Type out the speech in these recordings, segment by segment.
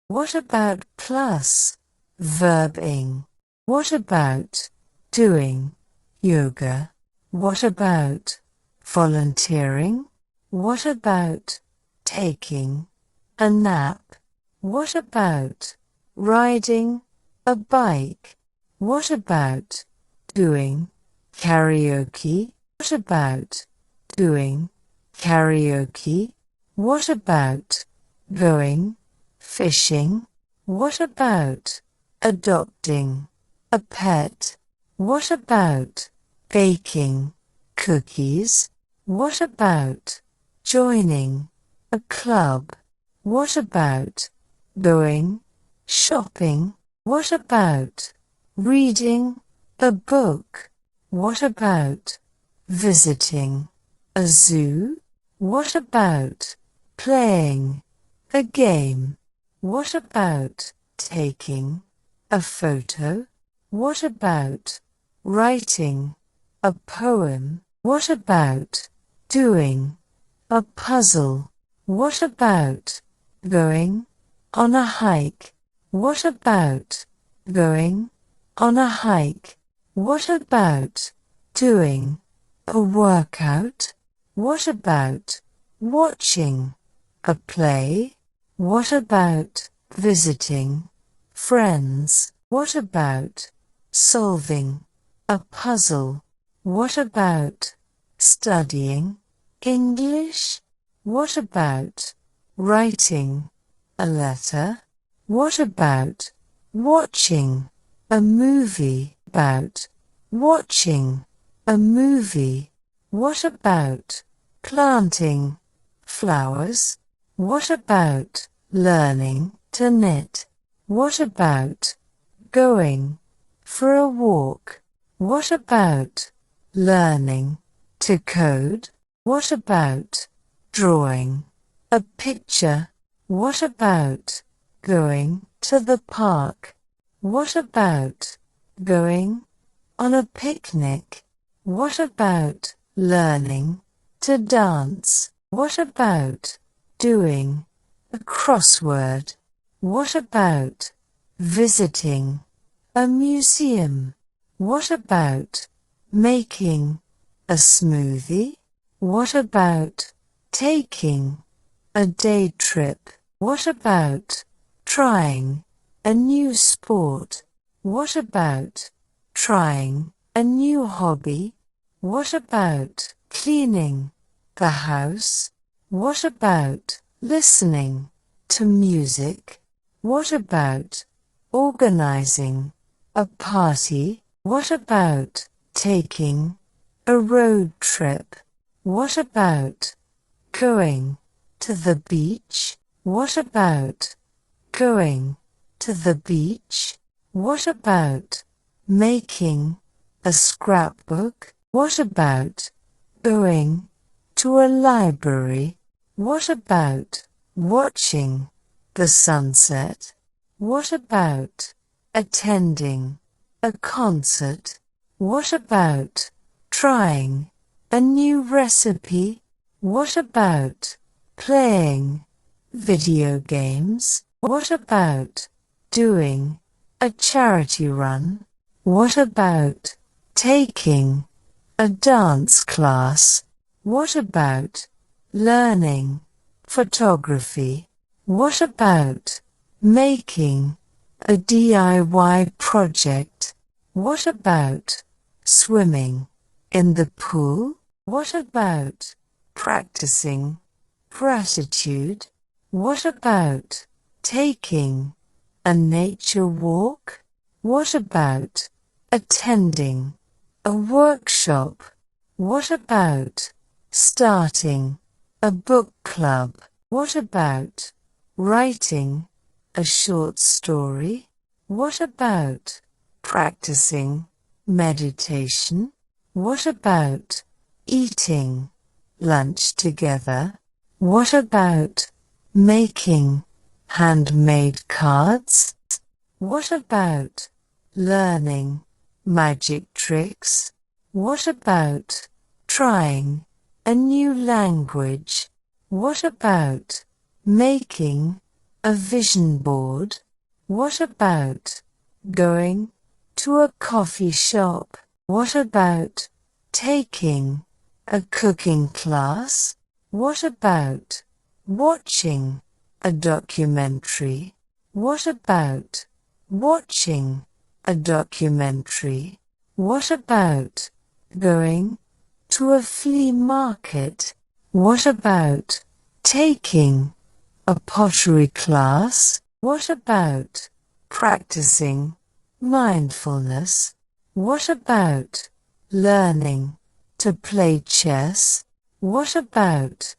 What about plus verbing? What about doing yoga? What about volunteering? What about taking a nap? What about riding a bike? What about doing karaoke? What about doing karaoke? What about going fishing? What about adopting a pet? What about baking cookies? What about joining a club? What about going shopping? What about reading a book? What about visiting a zoo? What about playing a game? What about taking a photo? What about writing a poem? What about doing a puzzle? What about going on a hike? What about going on a hike? What about doing a workout? What about watching a play? What about visiting friends? What about solving a puzzle? What about studying English? What about writing a letter? What about watching a movie? About watching a movie? What about planting flowers? What about learning to knit? What about going for a walk? What about learning to code? What about drawing a picture? What about going to the park? What about going on a picnic? What about learning to dance? What about doing a crossword? What about visiting a museum? What about making a smoothie? What about taking a day trip? What about trying a new sport? What about trying a new hobby? What about cleaning the house? What about listening to music? What about organizing a party? What about taking a road trip? What about going to the beach? What about going to the beach? What about making a scrapbook? What about going to a library? What about watching the sunset? What about attending a concert? What about trying a new recipe? What about playing video games? What about doing a charity run? What about taking a dance class? What about learning photography? What about making a DIY project? What about swimming in the pool? What about practicing gratitude? What about taking a nature walk? What about attending a workshop? What about starting a book club? What about writing a short story? What about practicing meditation? What about eating lunch together? What about making handmade cards? What about learning magic tricks? What about trying a new language? What about making a vision board? What about going to a coffee shop? What about taking a cooking class? What about watching a documentary? What about watching a documentary? What about going to a flea market? What about taking a pottery class? What about practicing mindfulness? What about learning to play chess? What about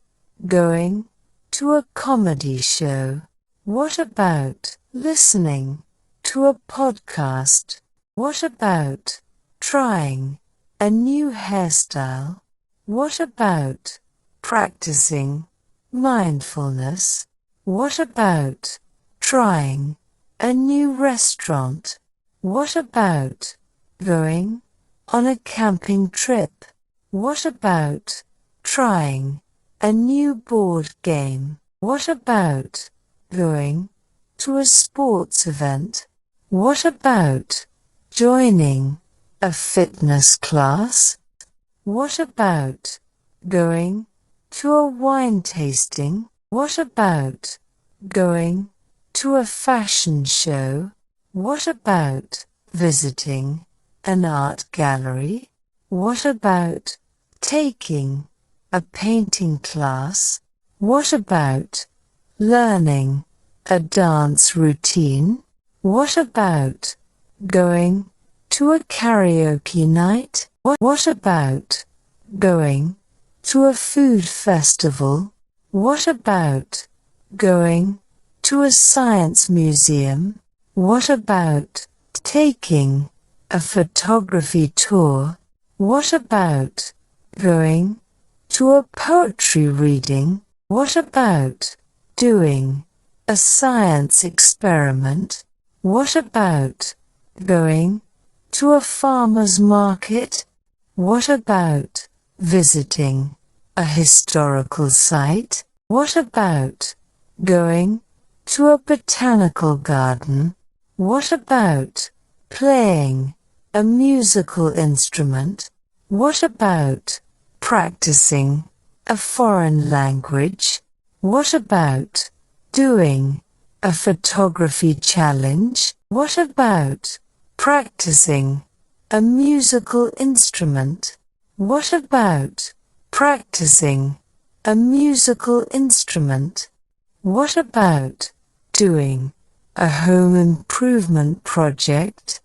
going to a comedy show? What about listening to a podcast? What about trying a new hairstyle? What about practicing mindfulness? What about trying a new restaurant? What about going on a camping trip? What about trying a new board game? What about going to a sports event? What about joining a fitness class? What about going to a wine tasting? What about going to a fashion show? What about visiting an art gallery? What about taking a painting class? What about learning a dance routine? What about going to a karaoke night? What about going to a food festival? What about going to a science museum? What about taking a photography tour? What about going to a poetry reading? What about doing a science experiment? What about going to a farmer's market? What about visiting a historical site? What about going to a botanical garden? What about playing a musical instrument? What about practicing a foreign language? What about doing a photography challenge? What about practicing a musical instrument? What about practicing a musical instrument? What about doing a home improvement project?